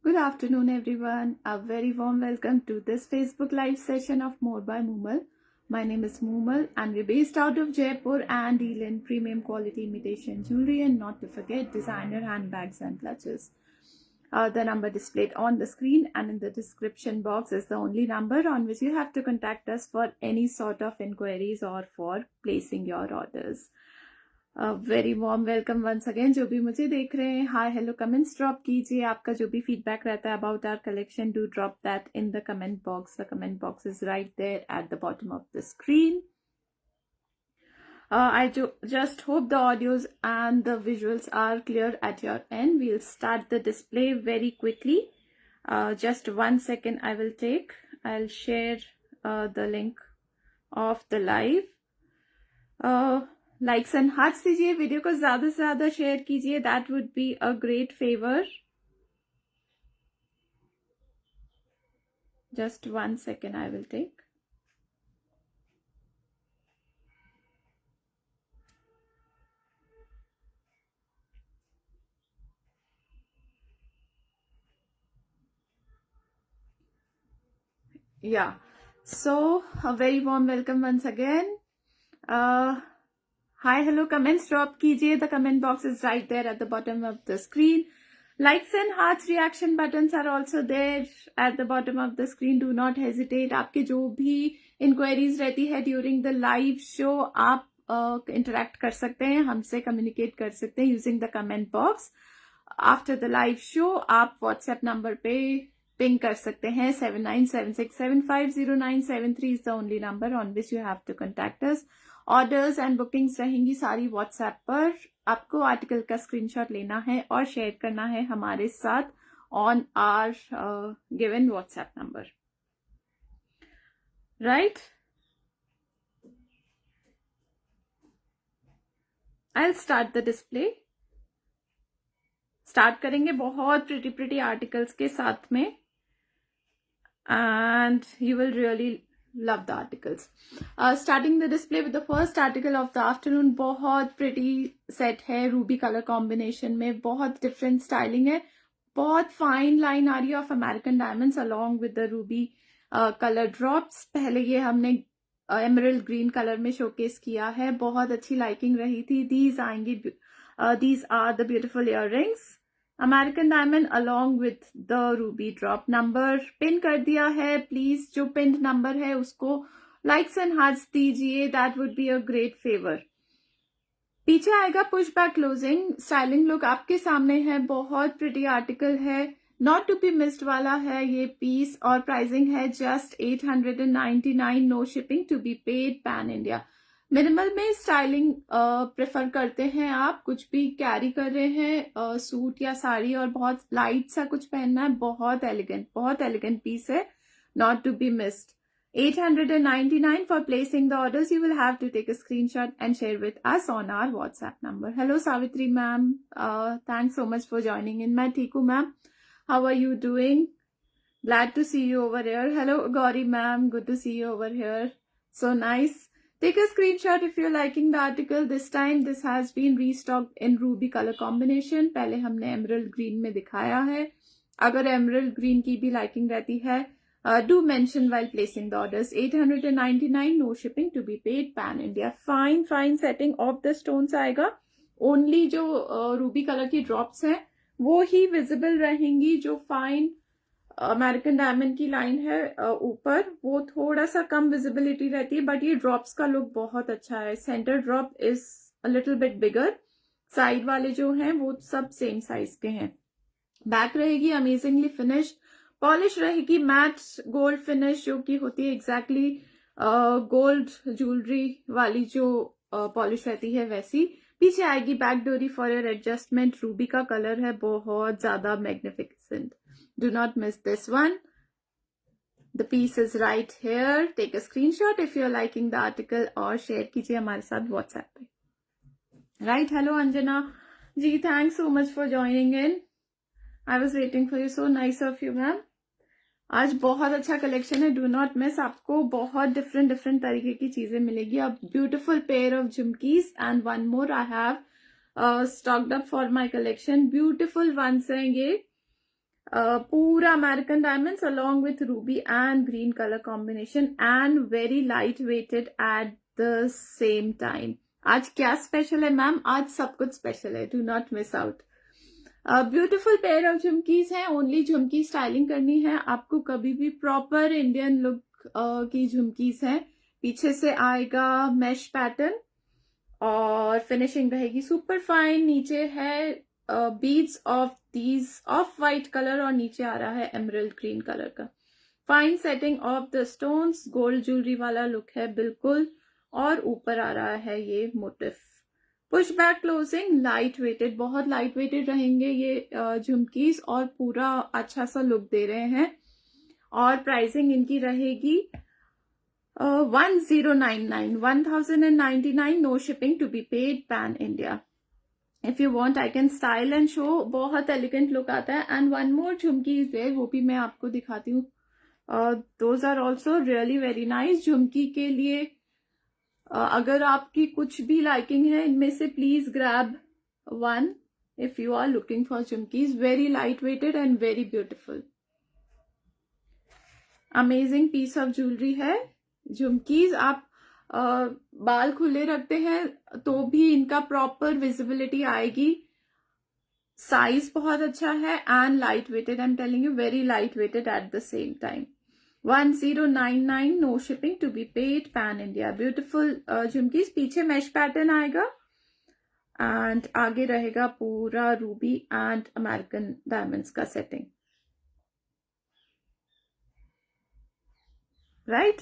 Good afternoon, everyone. A very warm welcome to this Facebook Live session of More by Moomal. My name is Moomal, and we're based out of Jaipur and deal in premium quality imitation jewelry, and not to forget designer handbags and clutches. The number displayed on the screen and in the description box is the only number on which you have to contact us for any sort of inquiries or for placing your orders. Very warm welcome once again जो भी मुझे देख रहे हैं. Hi hello comments drop कीजिए. आपका जो भी फीडबैक रहता है about our collection, do drop that in the comment box. The comment box is right there at the bottom of the screen. I just hope the audios and the visuals are clear at your end. We'll start the display very quickly. Just 1 second I will take. I'll share the link of the live. Likes and hearts दीजिए. Video को ज्यादा से ज्यादा share कीजिए. That would be a great favour. Just 1 second I will take. Yeah, so a very warm welcome once again. Hi, hello, comments drop कीजिए. The comment box is right there at the bottom of the screen. Likes and hearts reaction buttons are also there at the bottom of the screen. Do not hesitate. आपके जो भी inquiries रहती है during the live show, आप interact कर सकते हैं, हमसे communicate कर सकते हैं using the comment box. After the live show, आप WhatsApp number पे ping कर सकते हैं. 7976750973 is the only number on which you have to contact us. Orders and bookings रहेंगी सारी व्हाट्सएप पर. आपको आर्टिकल का स्क्रीनशॉट लेना है और शेयर करना है हमारे साथ on our given WhatsApp number. Right, I will start the display. Start करेंगे बहुत प्रिटी आर्टिकल्स के साथ में and you will really love the articles. Starting the display with the first article of the afternoon. बहुत pretty set है, Ruby colour combination में. बहुत different styling है. बहुत फाइन लाइन आ रही है of American diamonds along with the Ruby colour drops. पहले ये हमने एमरल्ड ग्रीन कलर में शोकेस किया है. बहुत अच्छी लाइकिंग रही थी. These are the beautiful earrings. American diamond along with the ruby drop. Number pin कर दिया है. प्लीज जो पिन नंबर है उसको लाइक्स एंड हार्ट्स दीजिए. That would be a great favour. पीछे आएगा push back closing. Styling look आपके सामने है. बहुत प्रिटी आर्टिकल है. नॉट टू बी मिस्ड वाला है ये पीस. और प्राइसिंग है just 899. No shipping to be paid pan India. Minimal में स्टाइलिंग प्रेफर करते हैं आप. कुछ भी कैरी कर रहे हैं सूट या साड़ी और बहुत लाइट सा कुछ पहनना है. बहुत एलिगेंट पीस है. Not to be missed. 899 for placing the orders. You will have to take a screenshot and share with us on our WhatsApp number. Hello Savitri ma'am. Thanks so much for joining in. मैं ठीक हूँ ma'am. How are you doing? Glad to see you over here. Hello Gauri ma'am. Good to see you over here. So nice. Take a screenshot if you're liking the article. This time this has been restocked in ruby color combination. पहले हमने emerald green में दिखाया है. अगर emerald green की भी liking रहती है, do mention while placing the orders. 899. No shipping to be paid pan India. Fine setting of the stones आएगा. Only जो ruby color की drops हैं वो ही visible रहेंगी. जो fine अमेरिकन डायमंड की लाइन है ऊपर, वो थोड़ा सा कम विजिबिलिटी रहती है. बट ये ड्रॉप्स का लुक बहुत अच्छा है. Centre drop is a little bit bigger. Side वाले जो हैं वो सब सेम साइज के हैं. बैक रहेगी अमेजिंगली फिनिश्ड. पॉलिश रहेगी मैट गोल्ड फिनिश जो की होती है एग्जैक्टली गोल्ड ज्वेलरी वाली जो पॉलिश रहती है वैसी. पीछे आएगी बैक डोरी फॉर योर एडजस्टमेंट. रूबी का कलर है बहुत ज्यादा magnificent. Do not miss this one. The piece is right here. Take a screenshot if you're liking the article और share कीजिए हमारे साथ WhatsApp पे. Right, hello Anjana ji, thanks so much for joining in. I was waiting for you. So nice of you ma'am. आज बहुत अच्छा collection है. Do not miss. आपको बहुत डिफरेंट तरीके की चीजें मिलेगी. अब beautiful pair of jhumkis and one more I have stocked up for my collection. Beautiful ones हैं ये. पूरा American diamonds along with ruby and green color combination and very light weighted at the same time. आज क्या special है ma'am? आज सब कुछ special है, do not miss out. Beautiful pair of jhumkis हैं. ओनली झुमकी स्टाइलिंग करनी है आपको, कभी भी प्रॉपर इंडियन लुक की झुमकीज हैं. पीछे से आएगा मैश पैटर्न और फिनिशिंग रहेगी सुपर फाइन. नीचे है beads of these off white colour और नीचे आ रहा है एमरल्ड ग्रीन कलर का. Fine setting of the stones, gold jewellery वाला लुक है बिल्कुल. और ऊपर आ रहा है ये motif. Push back closing, light weighted, बहुत लाइट वेटेड रहेंगे ये झुमकीज और पूरा अच्छा सा लुक दे रहे हैं. और प्राइसिंग इनकी रहेगी 1099, no shipping to be paid pan India. If you want I can style and show. बहुत एलिगेंट लुक आता है. And one more jhumki is there, वो भी मैं आपको दिखाती हूँ. Those are also really very nice. Jhumki के लिए अगर आपकी कुछ भी लाइकिंग है इनमें से, please grab one if you are looking for jhumkis. Very light weighted and very beautiful. Amazing piece of jewellery है. झुमकीज आप बाल खुले रखते हैं तो भी इनका प्रॉपर विजिबिलिटी आएगी. साइज बहुत अच्छा है and light weighted. I am telling you, very light weighted at the same time. 1099, no shipping to be paid pan India. Beautiful jhumkis. पीछे मैश पैटर्न आएगा एंड आगे रहेगा पूरा रूबी एंड अमेरिकन डायमंड्स का सेटिंग. Right,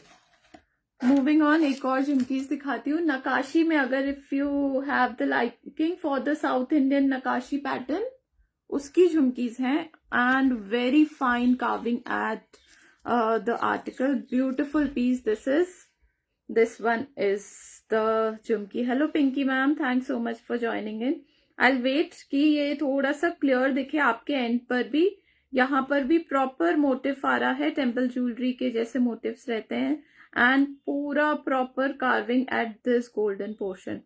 moving on. एक और झुमकीज दिखाती हूँ नकाशी में. अगर if you have the liking for the South Indian नकाशी पैटर्न, उसकी झुमकीज हैं. And very fine carving at the article. Beautiful piece this is. This one is the Jhumki. Hello Pinky ma'am, thanks so much for joining in. I'll wait कि ये थोड़ा सा clear दिखे आपके end पर भी. यहाँ पर भी प्रॉपर मोटिव आ रहा है, टेम्पल ज्वेलरी के जैसे मोटिव्स रहते हैं. एंड पूरा proper carving at this golden portion.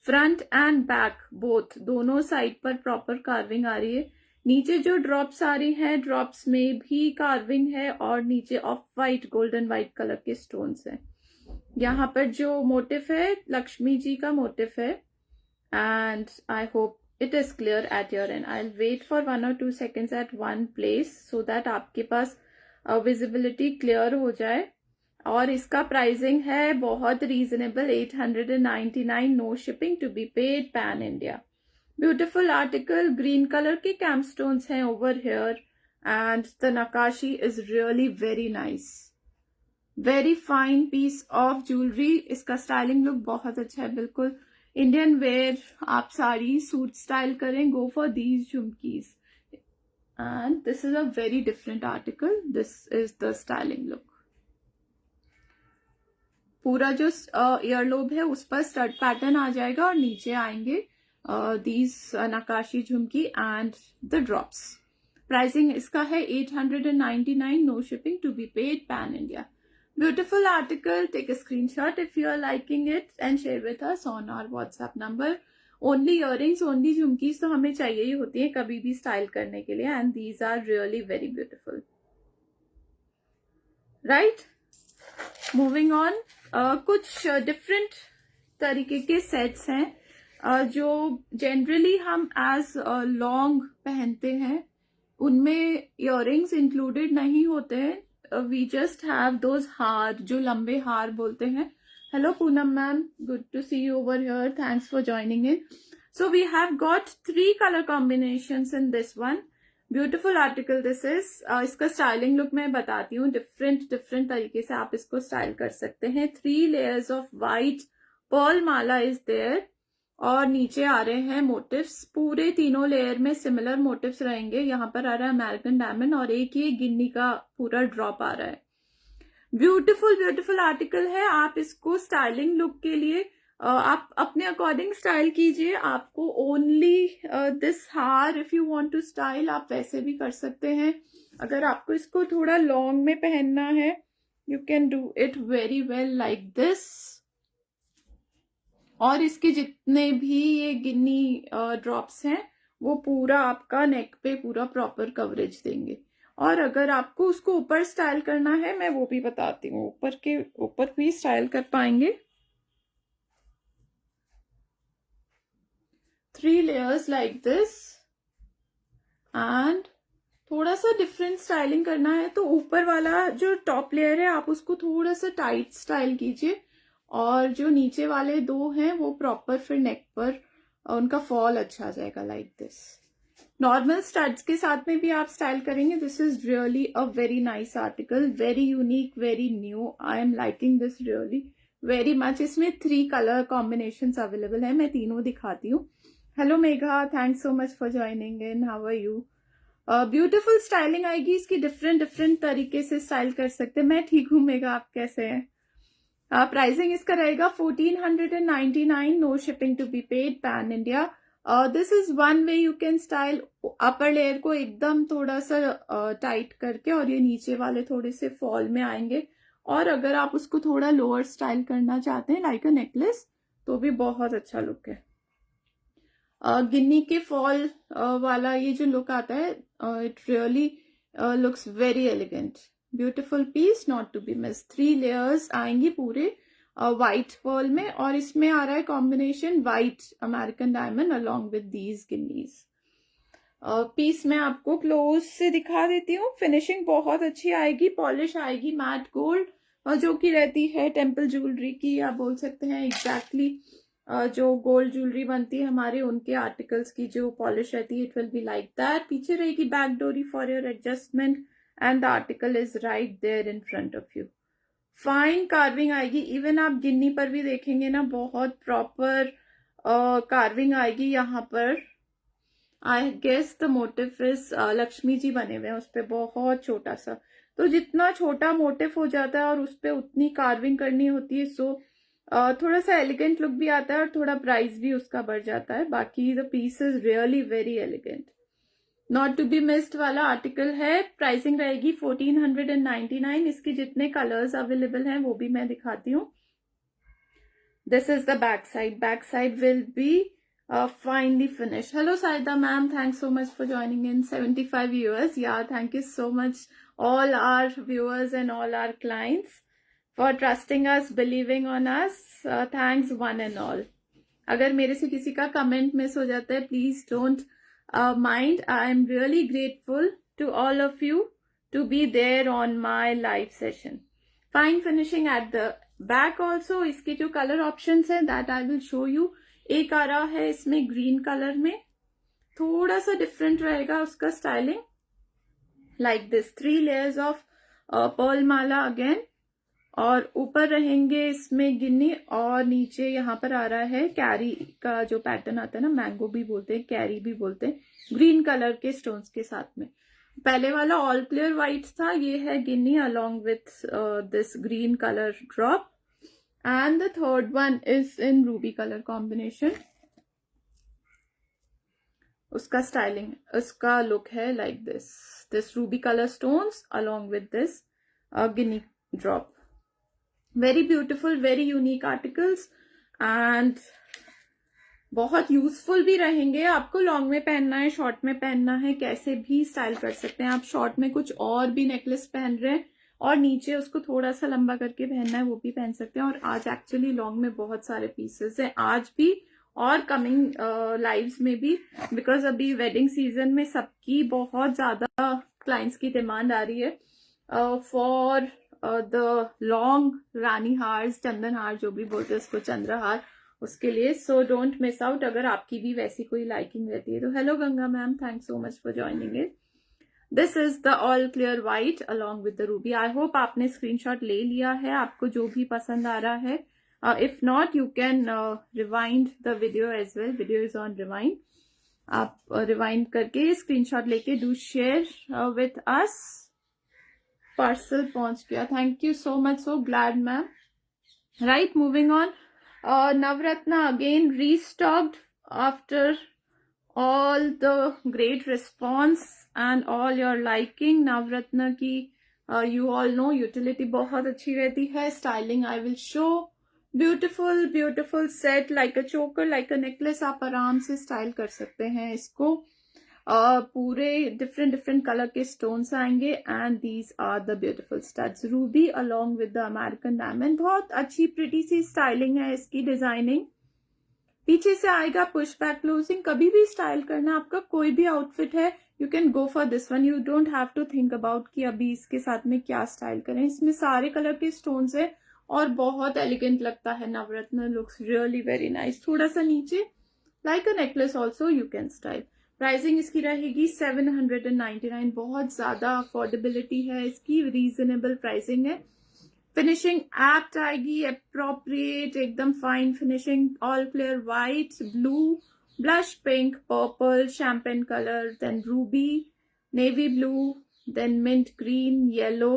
Front end back both, दोनों साइड पर प्रॉपर कार्विंग आ रही है. नीचे जो ड्रॉप्स आ रही हैं, ड्रॉप्स में भी कार्विंग है और नीचे of white golden white colour के स्टोन्स हैं. यहाँ पर जो मोटिव है लक्ष्मी जी का मोटिव है. And I hope it is clear at your end. I wait for 1 or 2 seconds at one place so that आपके पास विजिबिलिटी क्लियर हो जाए. और इसका प्राइसिंग है बहुत reasonable, 899, no shipping to be paid pan India. Beautiful article. Green colour के kemp stones हैं ओवर हेयर एंड द नकाशी is really very nice. Very fine piece of jewellery. इसका स्टाइलिंग लुक बहुत अच्छा है, बिल्कुल इंडियन वेयर. आप साड़ी सूट स्टाइल करें, go for these jhumkis. And this is a very different article. This is the styling look. पूरा जो ईयरलोब है उस पर स्टड पैटर्न आ जाएगा और नीचे आएंगे these नकाशी झुमकी and the drops. Pricing इसका है 899, no shipping to be paid pan India. Beautiful article. Take a screenshot if you are liking it and share with us on our WhatsApp number. Only earrings, only झुमकीज तो हमें चाहिए ही होती है कभी भी style करने के लिए. And these are really very beautiful. Right? Moving on. कुछ डिफरेंट तरीके के सेट्स हैं जो जनरली हम एज लॉन्ग पहनते हैं. उनमें इयररिंग्स इंक्लूडेड नहीं होते हैं. वी जस्ट हैव दोज हार, जो लंबे हार बोलते हैं. Hello Poonam ma'am, good to see you over here. Thanks for joining in. So we have got 3 colour combinations in this one. Beautiful article this is. इसका स्टाइलिंग लुक मैं बताती हूँ. डिफरेंट तरीके से आप इसको स्टाइल कर सकते हैं. 3 layers ऑफ वाइट पर्ल माला इज देयर और नीचे आ रहे हैं मोटिव्स. पूरे तीनों लेयर में सिमिलर मोटिव्स रहेंगे. यहाँ पर आ रहा है अमेरिकन डायमंड और एक ये गिन्नी का पूरा ड्रॉप आ रहा है. ब्यूटिफुल आर्टिकल है. आप इसको स्टाइलिंग लुक के लिए आप अपने अकॉर्डिंग स्टाइल कीजिए. आपको ओनली दिस हार if you want to style, आप वैसे भी कर सकते हैं. अगर आपको इसको थोड़ा लॉन्ग में पहनना है, you can do it very well like this. और इसके जितने भी ये गिन्नी ड्रॉप्स हैं वो पूरा आपका नेक पे पूरा प्रॉपर कवरेज देंगे। और अगर आपको उसको ऊपर स्टाइल करना है, मैं वो भी बताती हूँ, ऊपर के ऊपर भी स्टाइल कर पाएंगे। 3 layers like this एंड थोड़ा सा डिफरेंट स्टाइलिंग करना है तो ऊपर वाला जो टॉप लेयर है आप उसको थोड़ा सा टाइट स्टाइल कीजिए, और जो नीचे वाले 2 हैं वो प्रॉपर फिर नेक पर उनका फॉल अच्छा आ जाएगा लाइक दिस। नॉर्मल स्टड्स के साथ में भी आप स्टाइल करेंगे। This is really a very nice article, very unique, very new. I am liking this really very much. इसमें 3 कलर कॉम्बिनेशंस अवेलेबल है, मैं तीनों दिखाती हूँ। Hello Megha, thanks so much for joining in, how are you. Beautiful styling आएगी इसकी, different तरीके से स्टाइल कर सकते हैं। मैं ठीक हूँ मेघा, आप कैसे हैं। प्राइसिंग इसका रहेगा 1499, no shipping to be paid, pan India. This is one way you can style. Upper layer को एकदम थोड़ा सा टाइट करके और ये नीचे वाले थोड़े से फॉल में आएंगे, और अगर आप उसको थोड़ा लोअर स्टाइल करना चाहते हैं लाइक अ नेकलेस तो भी बहुत अच्छा लुक है। गिन्नी के फॉल वाला ये जो लुक आता है, it really looks very elegant, beautiful piece, not to be miss. 3 layers आएंगी पूरे व्हाइट पर्ल में, और इसमें आ रहा है combination white American diamond along with these गिन्नीज। पीस मैं आपको क्लोज से दिखा देती हूँ। फिनिशिंग बहुत अच्छी आएगी, पॉलिश आएगी, मैट गोल्ड जो कि रहती है टेम्पल ज्वेलरी की, आप बोल सकते हैं एग्जैक्टली जो गोल्ड ज्वेलरी बनती है हमारे उनके आर्टिकल्स की जो पॉलिश रहती है, it will be like that. पीछे रहेगी बैक डोरी for your adjustment and the article is right there in front of you. Fine carving आएगी, इवन आप गिन्नी पर भी देखेंगे ना, बहुत प्रॉपर कार्विंग आएगी यहाँ पर। I guess the motif is Lakshmi ji बने हुए हैं उस पर, बहुत छोटा सा। तो जितना छोटा मोटिव हो जाता है और उस पर उतनी कार्विंग करनी होती है, सो थोड़ा सा एलिगेंट लुक भी आता है और थोड़ा प्राइस भी उसका बढ़ जाता है। बाकी the piece is really very elegant, not to be missed वाला आर्टिकल है। प्राइसिंग रहेगी 1499। इसके जितने कलर्स अवेलेबल हैं वो भी मैं दिखाती हूँ। This is the back side, back side will be finely finished. Hello Saida ma'am, thanks so much for joining in. 75 viewers, yeah, thank you so much all our viewers and all our clients for trusting us, believing on us. Thanks one and all. अगर मेरे से किसी का comment miss हो जाता है, please don't mind. I am really grateful to all of you to be there on my live session. Fine finishing at the back also. इसके जो कलर ऑप्शंस हैं that I will show you. एक आ रहा है इसमें green colour में, थोड़ा सा डिफरेंट रहेगा उसका styling, like this 3 layers of pearl Mala again, और ऊपर रहेंगे इसमें गिन्नी, और नीचे यहाँ पर आ रहा है कैरी का जो पैटर्न आता है ना, मैंगो भी बोलते हैं, कैरी भी बोलते हैं, ग्रीन कलर के स्टोन्स के साथ में। पहले वाला ऑल क्लियर व्हाइट था, ये है गिन्नी along with this green colour drop, and the third one is in ruby color combination. उसका स्टाइलिंग, उसका लुक है like this ruby color stones along with this guinea drop. Very beautiful, very unique articles and बहुत useful भी रहेंगे। आपको long में पहनना है, शॉर्ट में पहनना है, कैसे भी स्टाइल कर सकते हैं आप। शॉर्ट में कुछ और भी नेकलेस पहन रहे हैं और नीचे उसको थोड़ा सा लंबा करके पहनना है, वो भी पहन सकते हैं। और आज एक्चुअली लॉन्ग में बहुत सारे पीसेस हैं, आज भी और कमिंग लाइव्स में भी, बिकॉज अभी वेडिंग सीजन में सबकी बहुत ज्यादा क्लाइंट्स की डिमांड आ रही है फॉर द लॉन्ग रानी हार्स, चंदन हार जो भी बोलते हैं उसको, चंद्रहार, उसके लिए। सो डोंट मिस आउट अगर आपकी भी वैसी कोई लाइकिंग रहती है तो। Hello Ganga ma'am, thanks so much for joining it. This is the all clear white along with the Ruby. I hope आपने स्क्रीनशॉट ले लिया है, आपको जो भी पसंद आ रहा है। If not you can rewind the video as well, video is on rewind. आप रिवाइंड करके स्क्रीनशॉट लेके do share with us. Parcel पहुंच गया, thank you so much, so glad ma'am. Right, moving on. Navratna again restocked after all the great response and all your liking. Navratna की you all know utility बहुत अच्छी रहती है, styling I will show beautiful beautiful set, like a चोकर, like a necklace, आप आराम से style कर सकते हैं इसको। पूरे डिफरेंट डिफरेंट कलर के स्टोन्स आएंगे and these are the beautiful studs, ruby along with the American diamond. बहुत अच्छी प्रिटी सी स्टाइलिंग है इसकी, डिजाइनिंग। पीछे से आएगा पुश बैक क्लोजिंग। कभी भी स्टाइल करना, आपका कोई भी आउटफिट है, you can go for this one. You don't have to think about कि अभी इसके साथ में क्या स्टाइल करें। इसमें सारे कलर के स्टोन्स है और बहुत एलिगेंट लगता है। Navratna looks really very nice. थोड़ा सा नीचे like a necklace also you can style. Pricing इसकी रहेगी 799। बहुत ज्यादा अफोर्डेबिलिटी है इसकी, रीजनेबल प्राइसिंग है। फिनिशिंग एप्ट आएगी, अप्रोप्रिएट, एकदम fine finishing. All clear white, blue, blush pink, purple, champagne colour, then ruby, navy blue, then mint green, yellow,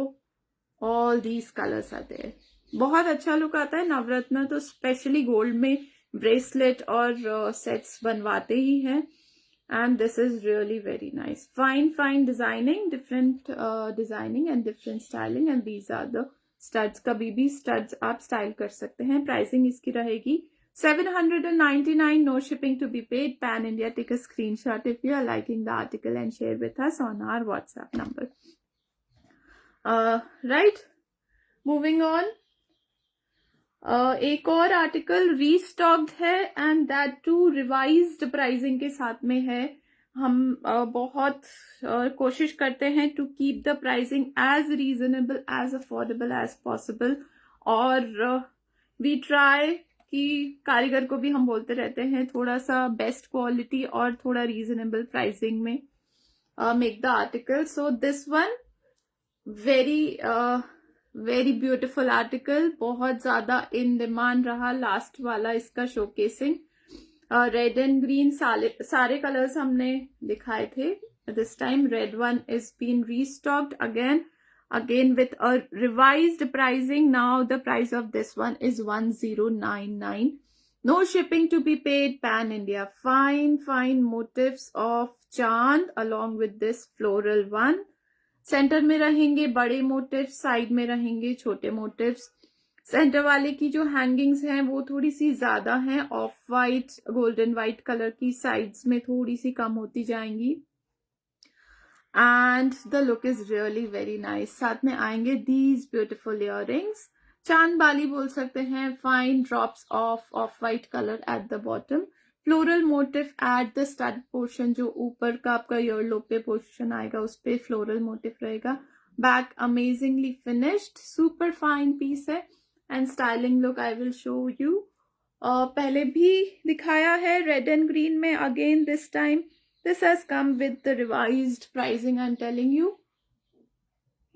all these colours आते हैं। बहुत अच्छा लुक आता है। नवरत्न तो स्पेशली गोल्ड में ब्रेसलेट और सेट्स बनवाते ही हैं and this is really very nice. Fine designing, different designing and different styling and these are the studs. कभी भी स्टड्स आप स्टाइल कर सकते हैं। प्राइसिंग इसकी रहेगी 799, no shipping to be paid, pan India. Take a screenshot if you are liking the article and share with us on our WhatsApp number. Right, moving on. एक और आर्टिकल रीस्टॉक्ड है and that to revised pricing के साथ में है। हम बहुत कोशिश करते हैं to keep the pricing as reasonable, as affordable as possible, और वी ट्राई कि कारीगर को भी हम बोलते रहते हैं थोड़ा सा बेस्ट क्वालिटी और थोड़ा रीजनेबल प्राइसिंग में make the article. So this one very beautiful article, बहुत ज्यादा इन डिमांड रहा लास्ट वाला इसका शोकेसिंग। रेड एंड ग्रीन सारे कलर्स हमने दिखाए थे। This time red one is been restocked again with a revised pricing. Now the price of this one is 1099. No shipping to be paid, pan India. Fine motifs of chand along with this floral one. Centre में रहेंगे बड़े motives, side में रहेंगे छोटे motives. Centre वाले की जो hangings हैं वो थोड़ी सी ज्यादा हैं, of white golden white colour की, साइड्स में थोड़ी सी कम होती जाएंगी and the look is really very nice. साथ में आएंगे दीज ब्यूटिफुल इयररिंग्स, चांद बाली बोल सकते हैं। Fine drops of white colour eight the bottom, floral motive at the stud portion, जो ऊपर का आपका ईयरलो पे पोर्शन आएगा उस पे फ्लोरल मोटिव रहेगा। Back amazingly finished, super fine piece है and styling look I will show you. पहले भी दिखाया है रेड एंड ग्रीन में, again this time this has come with the revised pricing. I am telling you,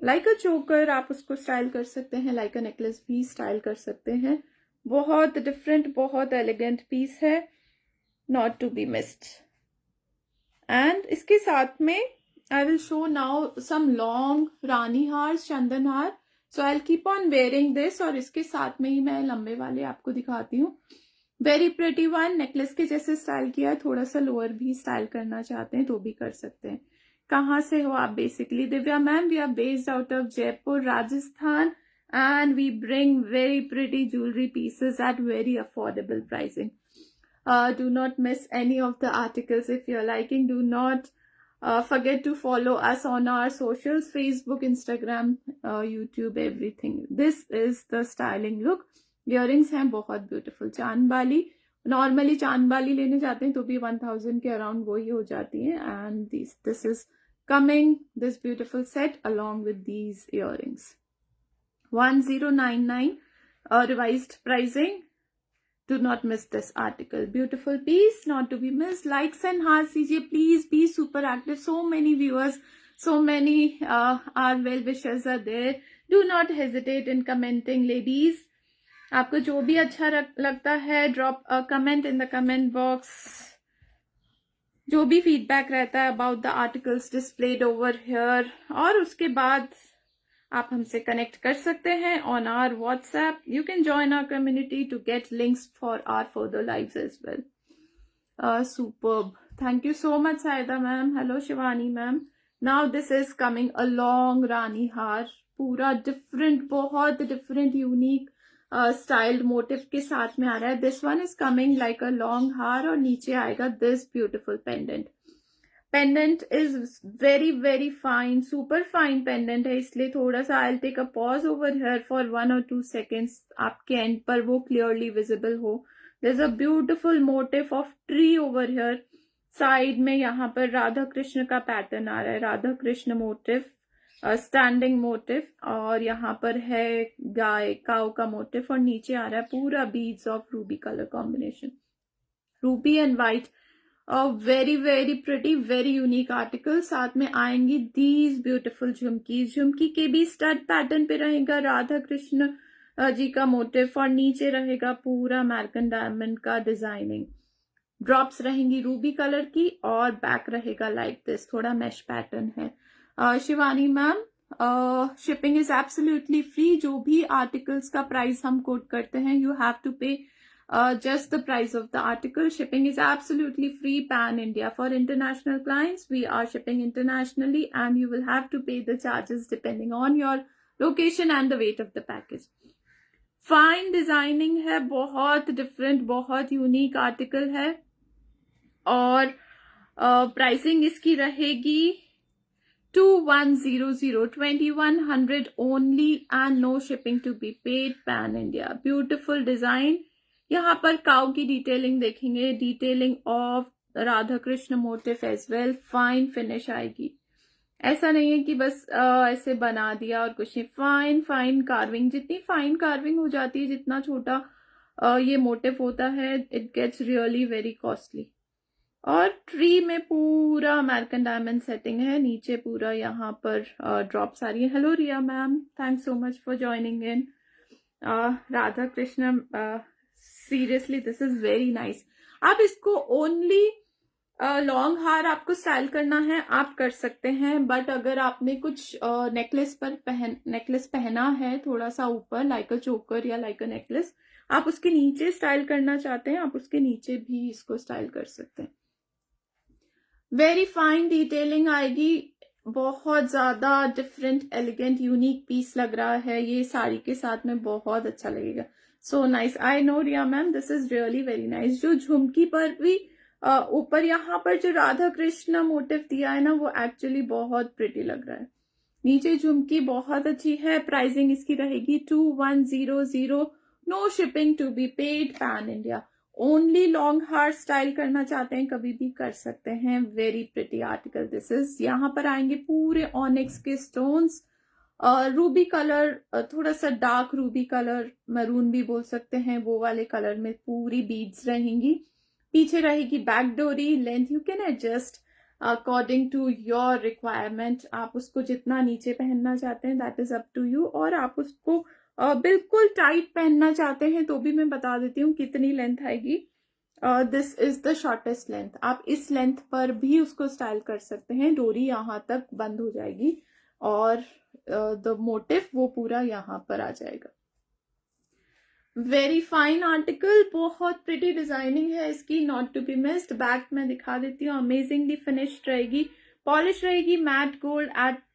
like a choker आप उसको style कर सकते हैं, लाइक अ नेकलेस भी स्टाइल कर सकते हैं। बहुत डिफरेंट, बहुत एलिगेंट पीस है, not to be missed. And इसके साथ में I will show now some long रानी हार, चंदन हार. So I'll keep on wearing this और इसके साथ में ही मैं लंबे वाले आपको दिखाती हूँ। वेरी प्रिटी वन, नेकलेस के जैसे स्टाइल किया है, थोड़ा सा लोअर भी स्टाइल करना चाहते हैं तो भी कर सकते हैं। कहाँ से हो आप basically? Divya ma'am, we are based out of Jaipur, Rajasthan, and we bring very pretty jewelry pieces at very affordable pricing. Do not miss any of the articles. If you're liking, do not forget to follow us on our socials, Facebook, Instagram, YouTube, everything. This is the styling look. Earrings हैं बहुत beautiful, चांद बाली। Normally चांद बाली लेने जाते हैं तो भी 1000 के अराउंड वो ही हो जाती है and this is coming, this beautiful set along with these earrings. 1099 revised pricing. Do not miss this article. Beautiful piece, not to be missed. Likes and hearts कीजिए please. Be super active. So many viewers, so many our well wishers are there. Do not hesitate in commenting, ladies. आपको जो भी अच्छा लगता है, drop a comment in the comment box. जो भी feedback रहता है about the articles displayed over here, और उसके बाद आप हमसे कनेक्ट कर सकते हैं on our WhatsApp. You can join our community to get links for our further lives as well. Superb, thank you so much Saida ma'am. Hello Shivani ma'am. Now this is coming a long रानी हार, पूरा different, बहुत different unique styled motive के साथ में आ रहा है. This one is coming like a long हार और नीचे आएगा this beautiful pendant. Pendant is very very fine, super fine pendant है, इसलिए थोड़ा सा I take a pause over here for 1 or 2 seconds, आपके एंड पर वो क्लियरली विजिबल हो. There is a beautiful motif of tree over here. Side में यहाँ पर राधा कृष्ण का पैटर्न आ रहा है, Radha Krishna motive, standing motive, और यहाँ पर है गाय काउ का मोटिव, और नीचे आ रहा है पूरा beads of Ruby colour combination, Ruby and white. Very very pretty, very unique article. साथ में आएंगी दीज ब्यूटिफुल झुमकीज. झुमकी के भी स्टड पैटर्न पे रहेगा राधा कृष्ण जी का मोटिव, और नीचे रहेगा पूरा अमेरिकन डायमंड का डिजाइनिंग. ड्रॉप्स रहेंगी रूबी कलर की और बैक रहेगा लाइक दिस, थोड़ा मैश पैटर्न है. Shivani ma'am, shipping is absolutely free. जो भी आर्टिकल्स का प्राइस हम कोट करते हैं, यू हैव टू पे just the price of the article. Shipping is absolutely free pan India. For international clients, we are shipping internationally and you will have to pay the charges depending on your location and the weight of the package. Fine designing है, बहुत different, बहुत unique article है, और pricing इसकी रहेगी 2100 only and no shipping to be paid pan India. Beautiful design. यहाँ पर cow की डिटेलिंग देखेंगे, detailing of Radha Krishna motif as well. Fine finish आएगी, ऐसा नहीं है कि बस ऐसे बना दिया और कुछ नहीं. फाइन फाइन कार्विंग, जितनी फाइन कार्विंग हो जाती है, जितना छोटा ये मोटिव होता है, it gets really very costly. और ट्री में पूरा अमेरिकन डायमंड सेटिंग है, नीचे पूरा यहाँ पर ड्रॉप्स आ रही है. Hello Riya ma'am, thanks so much for joining in. Radha Krishna, seriously this is very nice. आप इसको ओनली लॉन्ग हार आपको स्टाइल करना है, आप कर सकते हैं, बट अगर आपने कुछ नेकलेस पहना है थोड़ा सा ऊपर, लाइक अ चोकर या लाइक अ नेकलेस, आप उसके नीचे स्टाइल करना चाहते हैं, आप उसके नीचे भी इसको स्टाइल कर सकते हैं. वेरी फाइन डिटेलिंग आएगी, बहुत ज्यादा डिफरेंट एलिगेंट यूनिक पीस लग रहा है, ये साड़ी के साथ में बहुत अच्छा लगेगा. So nice. I know Riya ma'am, this is really very nice. जो झुमकी पर भी ऊपर यहाँ पर जो राधा कृष्ण मोटिव दिया है ना, वो एक्चुअली बहुत प्रिटी लग रहा है. नीचे झुमकी बहुत अच्छी है. प्राइसिंग इसकी रहेगी 2100, no shipping to be paid pan India. Only long हार स्टाइल करना चाहते हैं, कभी भी कर सकते हैं. Very pretty article this is. यहाँ पर आएंगे पूरे ऑनिक्स के स्टोन्स, रूबी कलर, थोड़ा सा डार्क रूबी कलर, मरून भी बोल सकते हैं, वो वाले कलर में पूरी बीड्स रहेंगी. पीछे रहेगी बैक डोरी. Length you can adjust according to your requirement. आप उसको जितना नीचे पहनना चाहते हैं, that is up to you. और आप उसको बिल्कुल टाइट पहनना चाहते हैं तो भी मैं बता देती हूँ कितनी लेंथ आएगी. This is the shortest length. आप इस लेंथ पर भी उसको स्टाइल कर सकते हैं. डोरी यहाँ तक बंद हो जाएगी और द मोटिव वो पूरा यहाँ पर आ जाएगा. वेरी फाइन आर्टिकल, बहुत प्रिटी डिजाइनिंग है इसकी, not to be missed. Back में दिखा देती हूँ, अमेजिंगली फिनिश्ड रहेगी, पॉलिश रहेगी, matte gold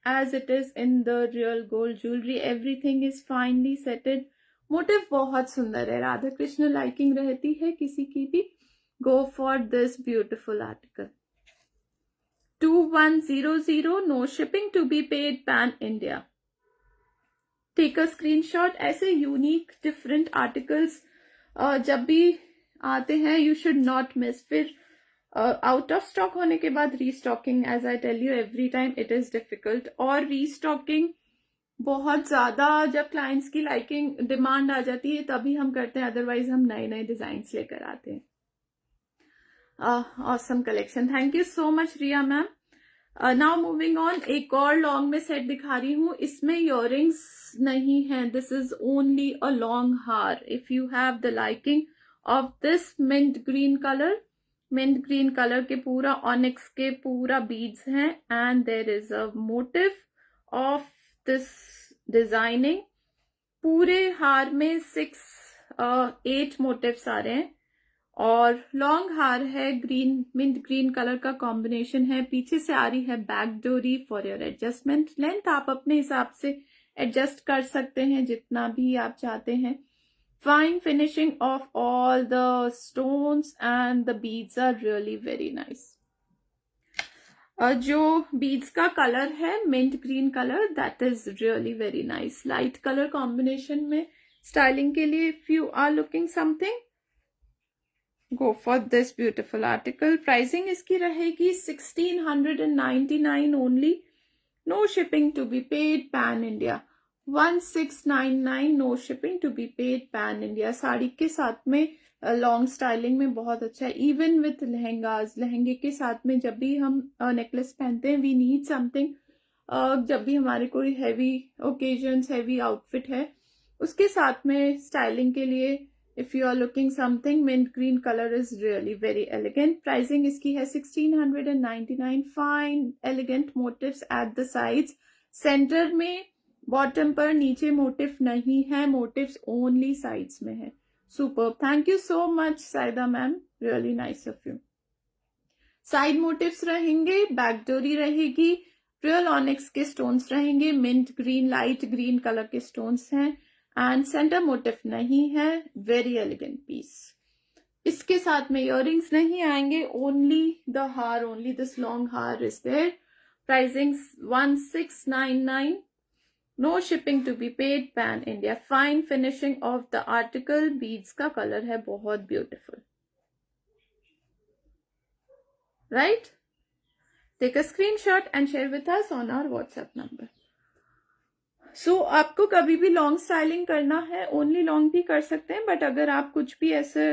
as it is in the real gold jewellery. Everything is finally setted. Motif बहुत सुंदर है. राधा कृष्ण लाइकिंग रहती है किसी की भी, गो for this beautiful article. 2100, no shipping to be paid pan India. Take a screenshot. ऐसे यूनिक डिफरेंट आर्टिकल्स जब भी आते हैं, यू शुड नॉट मिस. फिर आउट ऑफ स्टॉक होने के बाद restocking, as I tell you every time, it is difficult. और रीस्टॉकिंग बहुत ज्यादा जब क्लाइंट्स की लाइकिंग डिमांड आ जाती है तभी हम करते हैं, अदरवाइज हम नए नए डिजाइन्स लेकर आते हैं. Awesome collection. Thank you so much Riya ma'am. Now moving on, एक और लॉन्ग में सेट दिखा रही हूँ. इसमें इयररिंग्स नहीं है, this is only a long हार. If you have the liking of this mint green colour, mint green colour के पूरा ऑनिक्स के पूरा बीड्स हैं, and there is a motif of this designing. पूरे हार में 8 मोटिव्स आ रहे हैं और लॉन्ग हार है. ग्रीन, मिंट ग्रीन कलर का कॉम्बिनेशन है. पीछे से आ रही है बैक डोरी फॉर योर एडजस्टमेंट. लेंथ आप अपने हिसाब से एडजस्ट कर सकते हैं जितना भी आप चाहते हैं. Fine finishing of all the stones and the beads are really very nice. जो बीड्स का कलर है mint green colour, that is really very nice. Light colour combination में स्टाइलिंग के लिए if you are looking something, go for this beautiful article. Pricing इसकी रहेगी 1699 only. No shipping to be paid pan India. 1699 no shipping to be paid pan India. Sari के साथ में long styling में बहुत अच्छा है. इवन विथ लहंगाज, लहंगे के साथ में जब भी हम नेकलेस पहनते हैं, वी नीड समथिंग. जब भी हमारे कोई हैवी ओकेजन्स, हैवी आउटफिट है, उसके साथ में स्टाइलिंग के लिए if you are looking something, mint green colour is really very elegant. Pricing इसकी है 1699. Fine elegant motifs at the sides. Centre में, बॉटम पर नीचे मोटिव नहीं है, मोटिव्स ओनली साइड्स में है. Super. Thank you so much Saida ma'am, really nice of you. Side motifs रहेंगे, बैकडोरी रहेगी, रियल ऑनिक्स के स्टोन्स रहेंगे, mint green, light green colour के स्टोन्स हैं, एंड सेंटर मोटिव नहीं है. Very elegant piece. इसके साथ में इयररिंग्स नहीं आएंगे, ओनली द हार, ओनली दिस लॉन्ग हार is there. Pricing 1699. No shipping to be paid pan India. Fine finishing of the article. Beads का कलर है बहुत beautiful. Right? Take a screenshot and share with us on our WhatsApp number. So आपको कभी भी long styling करना है, only long भी कर सकते हैं, बट अगर आप कुछ भी ऐसे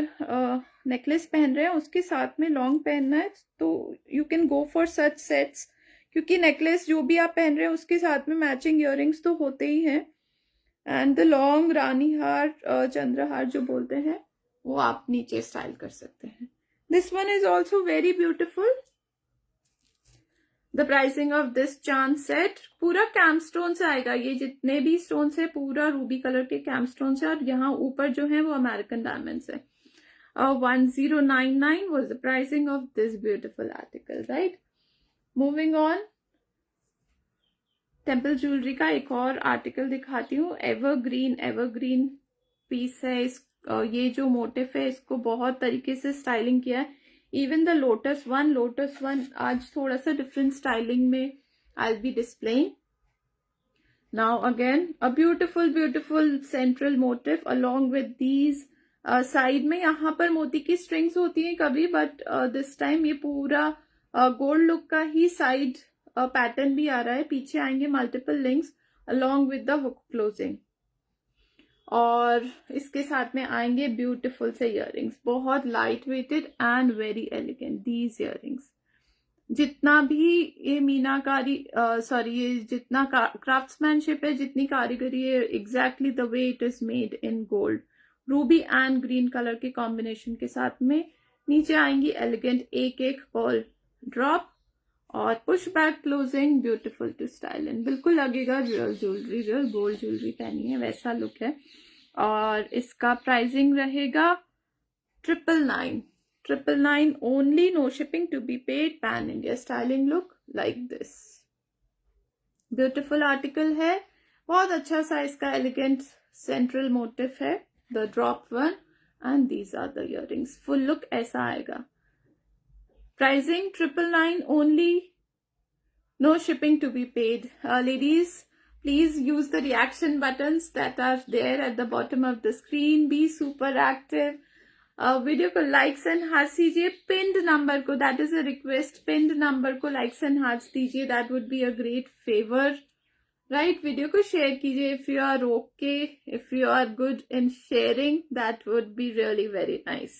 नेकलेस पहन रहे हैं उसके साथ में लॉन्ग पहनना है, तो you can go for such sets. क्योंकि नेकलेस जो भी आप पहन रहे हैं उसके साथ में मैचिंग इयररिंग्स तो होते ही हैं. एंड द लॉन्ग रानी हार, चंद्रहार जो बोलते हैं, वो आप नीचे स्टाइल कर सकते हैं. This one is also very beautiful. The pricing of this चांद सेट, पूरा कैम स्टोन से आएगा. ये जितने भी स्टोन्स है पूरा रूबी कलर के कैम स्टोन है, और यहाँ ऊपर जो है वो अमेरिकन डायमंड्स है. 1099 was the pricing of this beautiful article, right? Moving on. Temple jewellery का एक और आर्टिकल दिखाती हूँ. एवरग्रीन पीस है. ये जो मोटिव है इसको बहुत तरीके से स्टाइलिंग किया है. इवन द लोटस वन आज थोड़ा सा डिफरेंट स्टाइलिंग में I will be displaying. Now again a beautiful central motive along with these. Side में यहाँ पर मोती की स्ट्रिंग्स होती हैं कभी, बट दिस टाइम ये पूरा गोल्ड लुक का ही साइड पैटर्न भी आ रहा है. पीछे आएंगे multiple links along with the hook closing, और इसके साथ में आएंगे ब्यूटीफुल से इयररिंग्स, बहुत light weighted and very elegant. These earrings, जितना भी ये मीनाकारी ये जितना क्राफ्ट्समैनशिप है, जितनी कारीगरी है, exactly the way it is made in gold. Ruby and green colour के कॉम्बिनेशन के साथ में. नीचे आएंगी एलिगेंट एक पर्ल ड्रॉप, और push back closing, beautiful to style in. बिल्कुल लगेगा real jewellery, real gold jewellery पहनी है, वैसा लुक है. और इसका प्राइसिंग रहेगा 999 only. No shipping to be paid pan India. Styling look like this. Beautiful article है, बहुत अच्छा सा इसका एलिगेंट सेंट्रल मोटिव है, the drop one, and these are the earrings. Full look ऐसा आएगा. Pricing 999 only. No shipping to be paid. Ladies, please use the reaction buttons that are there at the bottom of the screen. Be super active. Video को likes and hearts दीजिए. Pinned number को, that is a request, pinned number को likes and hearts दीजिए. That would be a great favour, right? Video को share कीजिए. If you are okay, if you are good in sharing, that would be really very nice.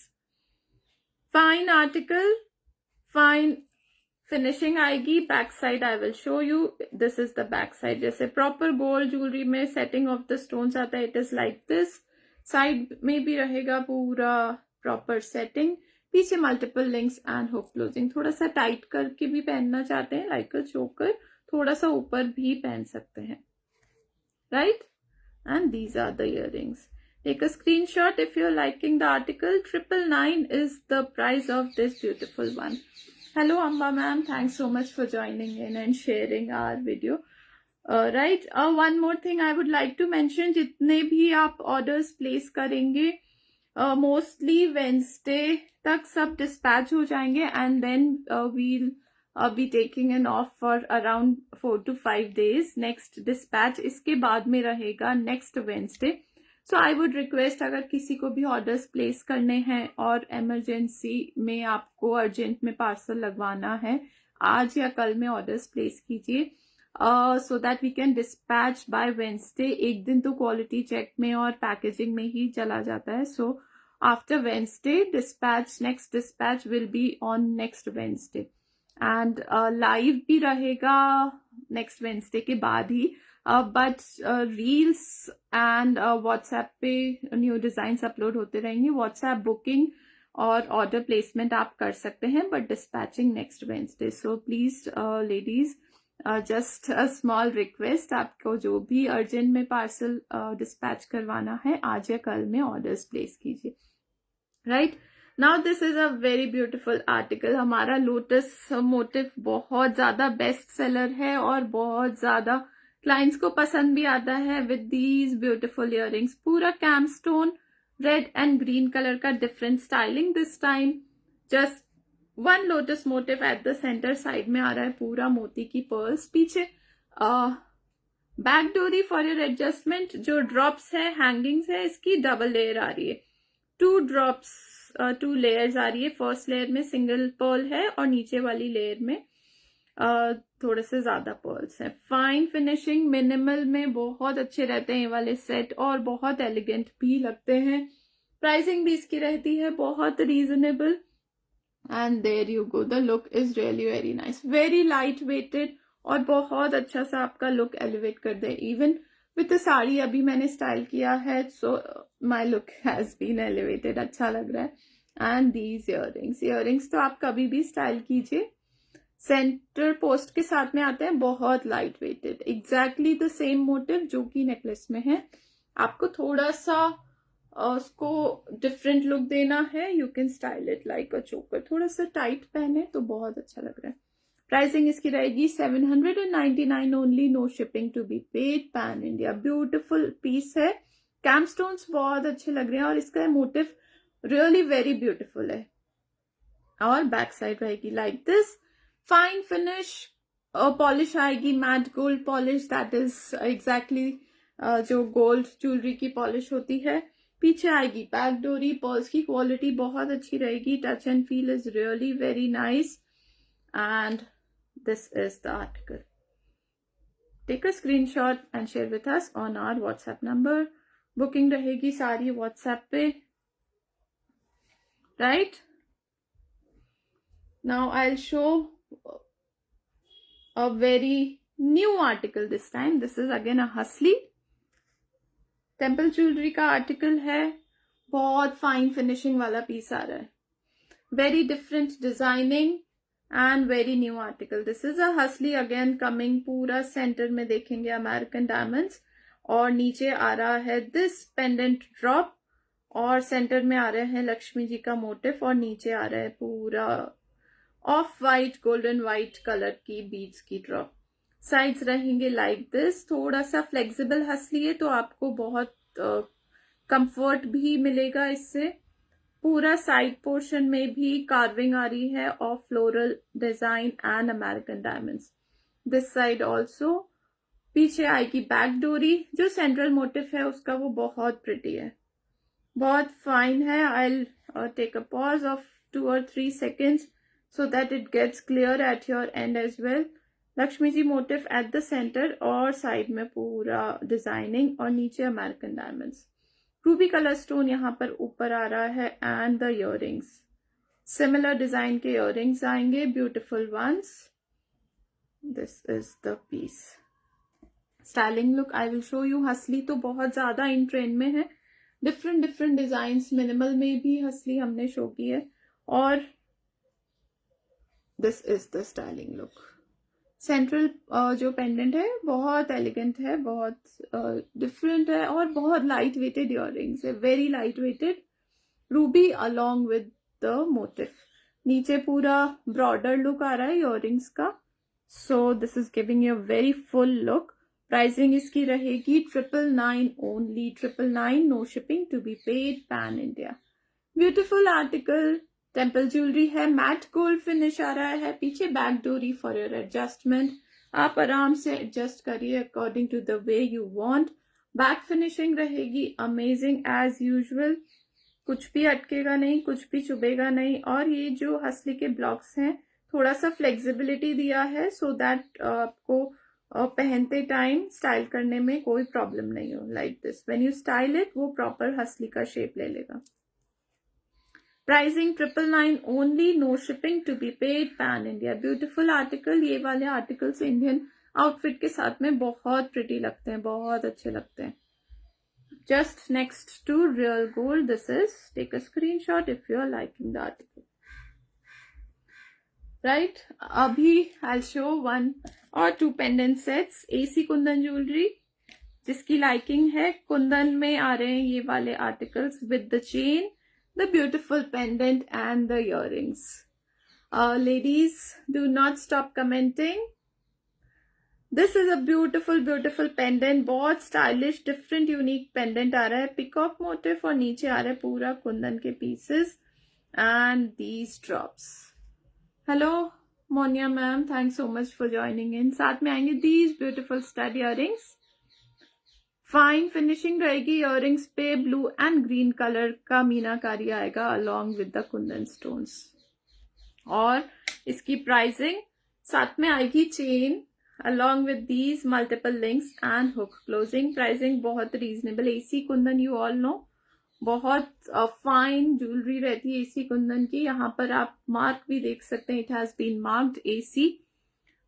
Fine article, fine finishing आएगी. Back side I will show you. This is the back side. जैसे proper gold jewellery में setting of the stones आता है, it is like this. Side में भी रहेगा पूरा proper setting. पीछे multiple links and hook closing. थोड़ा सा टाइट करके भी पहनना चाहते हैं, लाइक अ चोकर, थोड़ा सा ऊपर भी पहन सकते हैं, right? And these are the earrings. Take a screenshot if you're liking the article. 999 is the price of this beautiful one. Hello Amba ma'am, thanks so much for joining in and sharing our video. Right, one more thing I would like to mention, जितने भी आप orders place करेंगे mostly Wednesday तक सब dispatch हो जाएंगे, and then we'll be taking an off for around 4 to 5 days. Next dispatch इसके बाद में रहेगा next Wednesday. So I would request, अगर किसी को भी ऑर्डर्स प्लेस करने हैं और इमरजेंसी में आपको अर्जेंट में पार्सल लगवाना है, आज या कल में ऑर्डर्स प्लेस कीजिए so that we can dispatch by Wednesday. एक दिन तो क्वालिटी चेक में और पैकेजिंग में ही चला जाता है. So after Wednesday dispatch, next dispatch will be on next Wednesday. And live भी रहेगा next Wednesday के बाद ही. But reels and WhatsApp पे न्यू डिजाइन्स अपलोड होते रहेंगे. WhatsApp बुकिंग और ऑर्डर प्लेसमेंट आप कर सकते हैं, but dispatching next Wednesday. So please ladies, just a small request, आपको जो भी अर्जेंट में पार्सल डिस्पैच करवाना है आज या कल में ऑर्डर्स प्लेस कीजिए. Right now this is a very beautiful article. हमारा लोटस मोटिव बहुत ज्यादा बेस्ट सेलर है और बहुत ज्यादा क्लाइंट्स को पसंद भी आता है. विद दीज ब्यूटिफुल इयररिंग्स, पूरा कैमस्टोन रेड एंड ग्रीन कलर का different styling. This time just one lotus motive at the centre. Side में आ रहा है पूरा मोती की पर्ल्स. पीछे बैक डोरी फॉर योर एडजस्टमेंट. जो ड्रॉप्स है, हैंगिंग्स है, इसकी डबल लेयर आ रही है. 2 ड्रॉप्स, 2 लेयर्स आ रही है. फर्स्ट लेयर में सिंगल पर्ल है और नीचे वाली लेयर में थोड़े से ज्यादा पर्ल्स हैं. फाइन फिनिशिंग, मिनिमल में बहुत अच्छे रहते हैं ये वाले सेट और बहुत एलिगेंट भी लगते हैं. प्राइसिंग भी इसकी रहती है बहुत reasonable. And there you go, the look is really very nice, very light weighted और बहुत अच्छा सा आपका लुक एलिवेट कर दे. इवन विद साड़ी अभी मैंने स्टाइल किया है, so my look has been elevated. अच्छा लग रहा है. एंड दीज इयररिंग्स तो आप कभी भी स्टाइल कीजिए. सेंटर पोस्ट के साथ में आते हैं, बहुत light weighted, exactly the same motif जो कि नेकलेस में है. आपको थोड़ा सा उसको डिफरेंट लुक देना है, you can style it like a चोकर. थोड़ा सा टाइट पहने तो बहुत अच्छा लग रहा है. प्राइसिंग इसकी रहेगी 799 only, no shipping to be paid, pan India. Beautiful piece है. कैमस्टोन्स बहुत अच्छे लग रहे हैं और इसका मोटिव रियली वेरी ब्यूटिफुल है. और बैक साइड रहेगी like this. Fine finish, polish आएगी, matte gold polish. That is exactly जो गोल्ड ज्वेलरी की पॉलिश होती है. पीछे आएगी बैक डोरी. पर्ल्स की क्वालिटी बहुत अच्छी रहेगी. Touch and feel is really very nice. And this is the article. Take a screenshot and share with us on our WhatsApp number. Booking रहेगी सारी व्हाट्सएप पे. Right now I will show a very new article this time. This is again a हसली temple jewellery का article है. बहुत fine finishing वाला piece आ रहा है. Very different designing and very new article. This is अ हसली again coming. पूरा centre में देखेंगे अमेरिकन डायमंड्स और नीचे आ रहा है दिस पेंडेंट ड्रॉप और सेंटर में आ रहे हैं लक्ष्मी जी का मोटिव और नीचे आ रहा है पूरा of white golden white colour की बीड्स की ड्रॉप. साइड्स रहेंगे लाइक दिस. थोड़ा सा फ्लेक्सिबल हसली है तो आपको बहुत कंफर्ट भी मिलेगा इससे. पूरा साइड पोर्शन में भी कार्विंग आ रही है of floral design and American diamonds. This side also. पीछे आएगी बैक डोरी. जो सेंट्रल मोटिव है उसका वो बहुत प्रिटी है, बहुत फाइन है. I take a pause of 2 or 3 seconds so that it gets clear at your end as well. Lakshmi ji motif at the centre और साइड में पूरा डिजाइनिंग और नीचे American diamonds. Ruby colour stone यहाँ पर ऊपर आ रहा है. And the earrings, similar design के इयररिंग्स आएंगे, beautiful ones. This is the piece. Styling look I will show you. हसली तो बहुत ज्यादा इन ट्रेंड में है. डिफरेंट डिजाइन, मिनिमल में भी हसली हमने शो की है. और this is the styling look. Central जो पेंडेंट है बहुत एलिगेंट है, बहुत डिफरेंट है और बहुत लाइट वेटेड इयररिंग्स है. Very light weighted ruby along with the motif. नीचे पूरा ब्रॉडर लुक आ रहा है इयररिंग्स का. So this is giving you very full look. Pricing इसकी रहेगी 999 only, 999, no shipping to be paid, pan India. Beautiful article, temple jewellery है, matte gold finish आ रहा है, पीछे बैक डोरी फॉर योर एडजस्टमेंट, आप आराम से एडजस्ट करिए according to the way you want. Back finishing रहेगी अमेजिंग एज यूजुअल, कुछ भी अटकेगा नहीं, कुछ भी चुभेगा नहीं। और ये जो हसली के ब्लॉक्स हैं थोड़ा सा फ्लेक्सिबिलिटी दिया है सो दैट आपको पहनते टाइम स्टाइल करने में कोई प्रॉब्लम नहीं हो। Like this when you style it वो प्रॉपर हसली का शेप ले लेगा। Pricing 999 only, no shipping to be paid, pan India. Beautiful article, ये वाले आर्टिकल्स इंडियन आउटफिट के साथ में बहुत प्रिटी लगते हैं, बहुत अच्छे लगते हैं। Just next to real gold, this is, take a screenshot if you are liking the article, right. अभी आई शो 1 और 2 pendant sets, AC kundan jewellery जिसकी लाइकिंग है। कुंदन में आ रहे हैं ये वाले articles with the chain, the beautiful pendant and the earrings. Ladies, do not stop commenting. This is a beautiful pendant, बहुत stylish, different, unique pendant आ रहा है, peacock motif और नीचे आ रहा है पूरा कुंदन के pieces and these drops. Hello Monia ma'am, thanks so much for joining in. साथ में आएंगे these beautiful stud earrings, fine finishing रहेगी इयररिंग्स पे, ब्लू एंड ग्रीन कलर का मीनाकारी आएगा along with the kundan stones. और इसकी प्राइसिंग साथ में आएगी chain along with these multiple links and hook closing. Pricing बहुत रीजनेबल, एसी कुंदन यू ऑल नो बहुत फाइन ज्वेलरी रहती है एसी कुंदन की। यहाँ पर आप मार्क भी देख सकते हैं, it has been marked AC.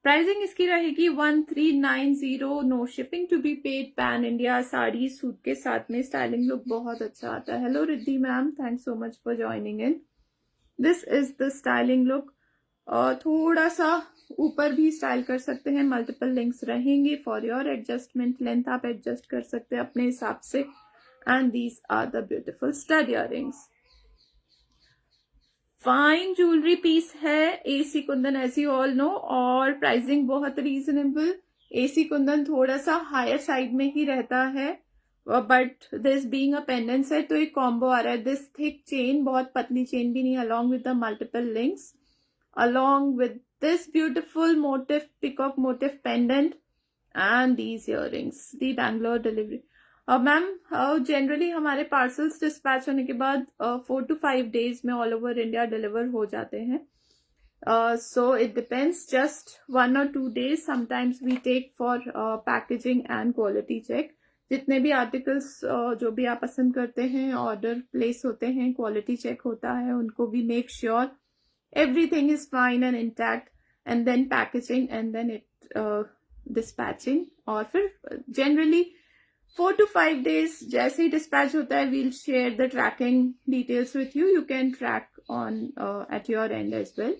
Pricing इसकी रहेगी 1390, no shipping to be paid, pan India. Sari suit के साथ में स्टाइलिंग लुक बहुत अच्छा आता है। Hello Riddhi ma'am, thanks so much for joining in. This is the styling look. थोड़ा सा ऊपर भी स्टाइल कर सकते हैं, मल्टीपल लिंक्स रहेंगी फॉर योर एडजस्टमेंट, लेंथ आप एडजस्ट कर सकते हैं अपने हिसाब से। And these are the beautiful stud earrings. Fine jewellery piece है एसी kundan as you all know, और प्राइसिंग बहुत रीजनेबल। एसी कुंदन थोड़ा सा हायर साइड में ही रहता है, but this being a pendant set तो एक कॉम्बो आ रहा है। दिस थिक चेन, बहुत पतली चेन भी नहीं, along with the multiple links, along with this beautiful motif, peacock motif pendant and these earrings, the Bangalore delivery. Ma'am generally हमारे parcels dispatch होने के बाद 4 to 5 days में ऑल ओवर इंडिया डिलीवर हो जाते हैं। So it depends, just 1 or 2 days sometimes we take for packaging and quality check. जितने भी आर्टिकल्स जो भी आप पसंद करते हैं ऑर्डर प्लेस होते हैं, क्वालिटी चेक होता है, उनको भी make sure everything is fine and intact, and then packaging and then it dispatching. और फिर जनरली 4 to 5 days जैसे ही डिस्पैच होता है, we'll share the tracking details with you, you can track on at your end as well.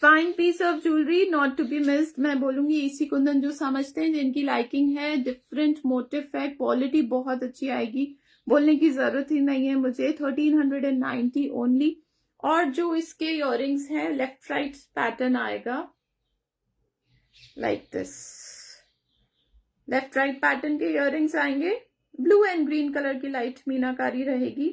Fine piece of jewellery not to be missed. मैं बोलूंगी AC Kundan जो समझते हैं, जिनकी लाइकिंग है, डिफरेंट मोटिव है, क्वालिटी बहुत अच्छी आएगी, बोलने की जरूरत ही नहीं है मुझे। 1390 ओनली। और जो इसके इयररिंग्स हैं लेफ्ट राइट पैटर्न आएगा like this, left right pattern के इयररिंग्स आएंगे, ब्लू एंड ग्रीन कलर की लाइट मीनाकारी रहेगी।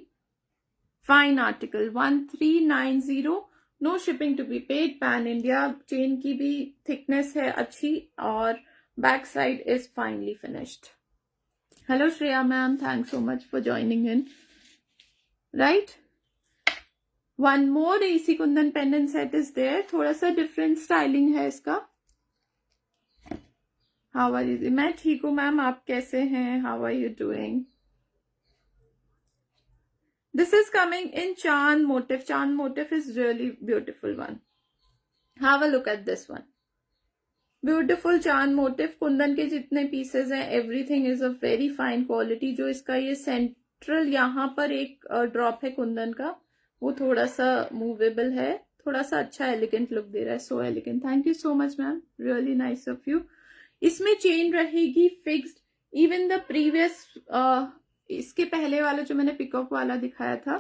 Fine article 1390, no shipping to be paid, pan India. Chain की भी थिकनेस है अच्छी और back side is finally finished. Hello Shreya ma'am, thanks so much for joining in, right. One more AC kundan pendant set is there, थोड़ा सा different styling है इसका। How are you? मैं ठीक हूँ मैम, आप कैसे हैं? How are you doing? This is coming in chand motif. Chand motif is really beautiful one. Have a look at this one. Beautiful चांद मोटिव. कुंदन के जितने पीसेस हैं everything is a very fine quality. जो इसका ये सेंट्रल यहाँ पर एक ड्रॉप है कुंदन का, वो थोड़ा सा मूवेबल है, थोड़ा सा अच्छा एलिगेंट लुक दे रहा है. So elegant. Thank you so much ma'am, really nice of you. इसमें चेन रहेगी फिक्स्ड. इवन द प्रीवियस इसके पहले वाला जो मैंने पिकॉक वाला दिखाया था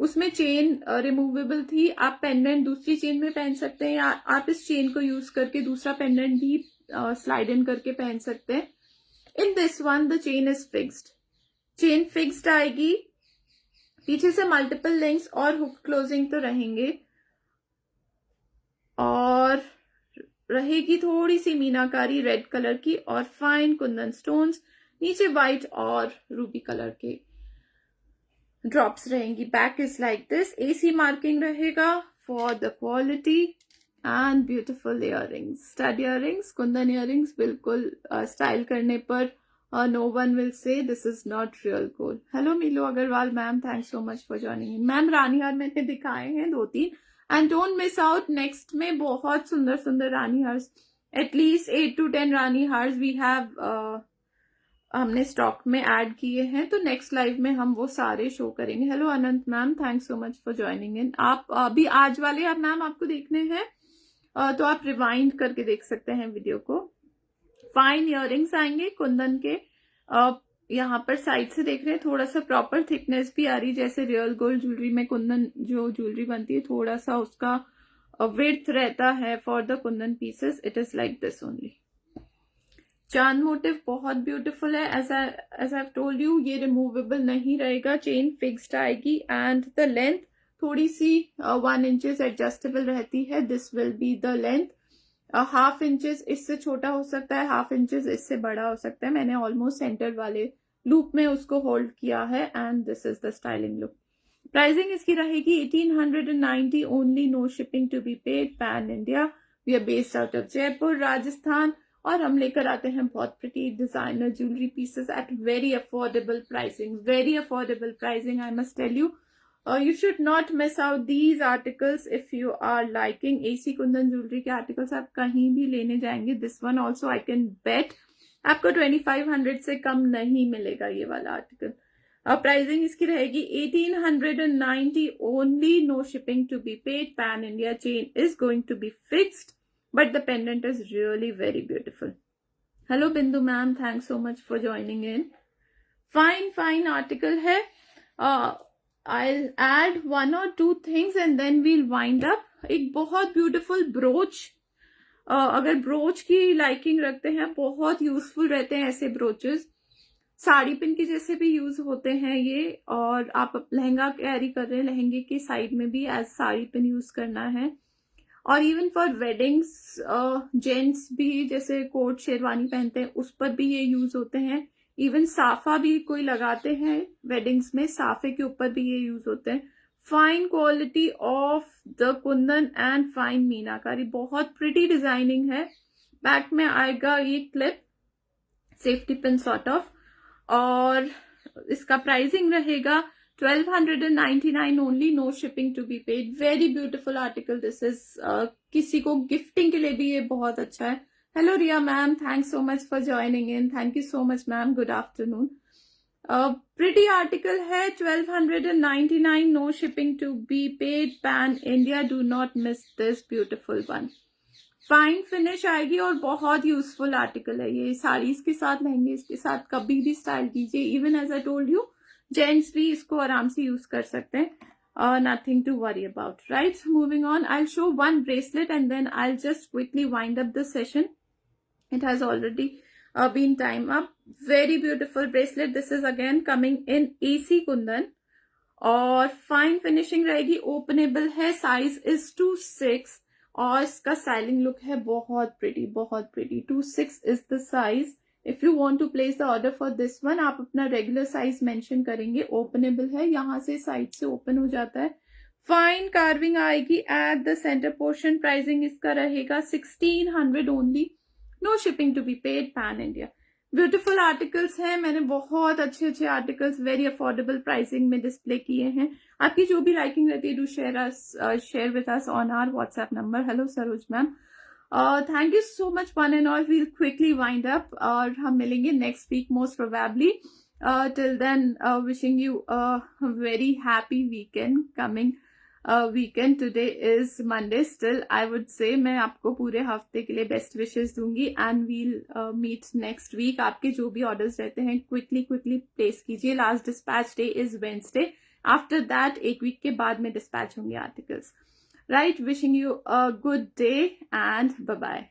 उसमें चेन रिमूवेबल थी. आप पेंडेंट दूसरी चेन में पहन सकते हैं या आप इस चेन को यूज करके दूसरा पेंडेंट भी स्लाइड इन करके पहन सकते हैं। इन this one the chain is fixed, chain fixed आएगी, पीछे से मल्टीपल लिंक्स और हुक क्लोजिंग तो रहेंगे, और रहेगी थोड़ी सी मीनाकारी रेड कलर की और फाइन कुंदन स्टोन्स, नीचे व्हाइट और रूबी कलर के ड्रॉप्स रहेंगी। बैक इज लाइक दिस, एसी मार्किंग रहेगा for the quality and beautiful earrings, stud earrings, kundan earrings. बिल्कुल स्टाइल करने पर no one will say this is not real gold. Hello Meelu Agarwal ma'am, thanks so much for joining. Ma'am रानी हार मैंने दिखाए हैं 2-3, and don't miss out, next में बहुत सुंदर सुंदर रानी हार्स, एटलीस्ट 8 to 10 रानी हार्स वी हैव हमने स्टॉक में ऐड किए हैं, तो नेक्स्ट लाइव में हम वो सारे शो करेंगे। Hello Anant ma'am, thanks so much for joining इन। आप अभी आज वाले आप मैम आपको देखने हैं तो आप रिवाइंड करके देख सकते हैं वीडियो को। फाइन इयररिंग्स आएंगे कुंदन के, यहाँ पर साइड से देख रहे हैं थोड़ा सा प्रॉपर थिकनेस भी आ रही, जैसे रियल गोल्ड ज्वेलरी में कुंदन जो ज्वेलरी बनती है थोड़ा सा उसका विड्थ रहता है for the Kundan pieces. It is like this only. चांद मोटिव बहुत ब्यूटीफुल है, एज आई टोल्ड यू, ये रिमूवेबल नहीं रहेगा, चेन फिक्स्ड आएगी, एंड द लेंथ थोड़ी सी 1 inches एडजस्टेबल रहती है। This will be the length, 1/2 inches इससे छोटा हो सकता है, 1/2 inches इससे बड़ा हो सकता है। मैंने ऑलमोस्ट सेंटर वाले लूप में उसको होल्ड किया है, and this is the styling look. Pricing इसकी रहेगी 1890 only, no shipping to be paid, pan India. We are based out of Jaipur Rajasthan, और हम लेकर आते हैं बहुत pretty designer jewellery pieces at very affordable pricing, very affordable pricing, I must tell you. You should not miss out these articles if you are liking AC Kundan jewellery के articles. आप कहीं भी लेने जाएंगे, this one also I can bet आपको 2500 से कम नहीं मिलेगा ये वाला आर्टिकल। प्राइसिंग इसकी रहेगी 1890 only, no shipping to be paid, pan India, chain is going to be fixed, but the pendant is really very beautiful. Hello Bindu ma'am, thanks so much for joining in. Fine article है। I'll add 1 or 2 things and then we'll wind up. एक बहुत beautiful broach, अगर broach की liking रखते हैं बहुत useful रहते हैं ऐसे ब्रोचेस, साड़ी पिन के जैसे भी यूज होते हैं ये, और आप लहंगा कैरी कर रहे हैं, लहंगे के साइड में भी एज साड़ी पिन यूज करना है, और इवन फॉर वेडिंग्स जेंट्स भी जैसे कोट शेरवानी पहनते हैं उस पर भी ये यूज होते हैं। इवन साफा भी कोई लगाते हैं वेडिंग्स में, साफे के ऊपर भी ये यूज होते हैं। Fine quality of the kundan and fine meenakari, बहुत प्रिटी डिजाइनिंग है। बैक में आएगा ये clip, safety pin sort of, और इसका प्राइसिंग रहेगा 1299 only, no shipping to be paid. Very beautiful article this is, किसी को गिफ्टिंग के लिए भी ये बहुत अच्छा है। Hello Ria ma'am, thanks so much for joining in. Thank you so much ma'am, good afternoon. Pretty article है, 1299, no shipping to be paid, pan India, do not miss this beautiful one. Fine finish आएगी और बहुत useful article है ये, साड़ीज के साथ, लहंगे के साथ कभी भी स्टाइल कीजिए। Even as I told you, gents भी इसको आराम से यूज कर सकते हैं, nothing to worry about, right? Moving on, I'll show one bracelet and then I'll just quickly wind up the session. It has already been time up. Very beautiful bracelet. This is again coming in AC kundan, और fine finishing रहेगी, openable है, size is 2/6, और इसका styling look है बहुत pretty, बहुत pretty. 2/6 is the size. If you want to place the order for this one, आप अपना रेगुलर साइज मेंशन करेंगे। ओपनेबल है, यहाँ से साइड से ओपन हो जाता है। फाइन कार्विंग आएगी at the centre portion. Pricing इसका रहेगा 1600 only, no shipping to be paid, pan India. Beautiful articles हैं, मैंने बहुत अच्छे आर्टिकल्स वेरी अफोर्डेबल प्राइसिंग में डिस्प्ले किए हैं। आपकी जो भी लाइकिंग रहती है, do share with us on our WhatsApp number. Hello Saroj ma'am, thank you so much one and all. We'll quickly wind up, और हम मिलेंगे next week most probably. Till then wishing you a very happy weekend coming weekend. Today is Monday, still I would say मैं आपको पूरे हफ्ते के लिए best wishes दूंगी, and we'll meet next week. आपके जो भी ऑर्डर्स रहते हैं क्विकली प्लेस कीजिए। Last dispatch day is Wednesday, after that एक वीक के बाद में डिस्पैच होंगे articles, right? Wishing you a good day and bye bye.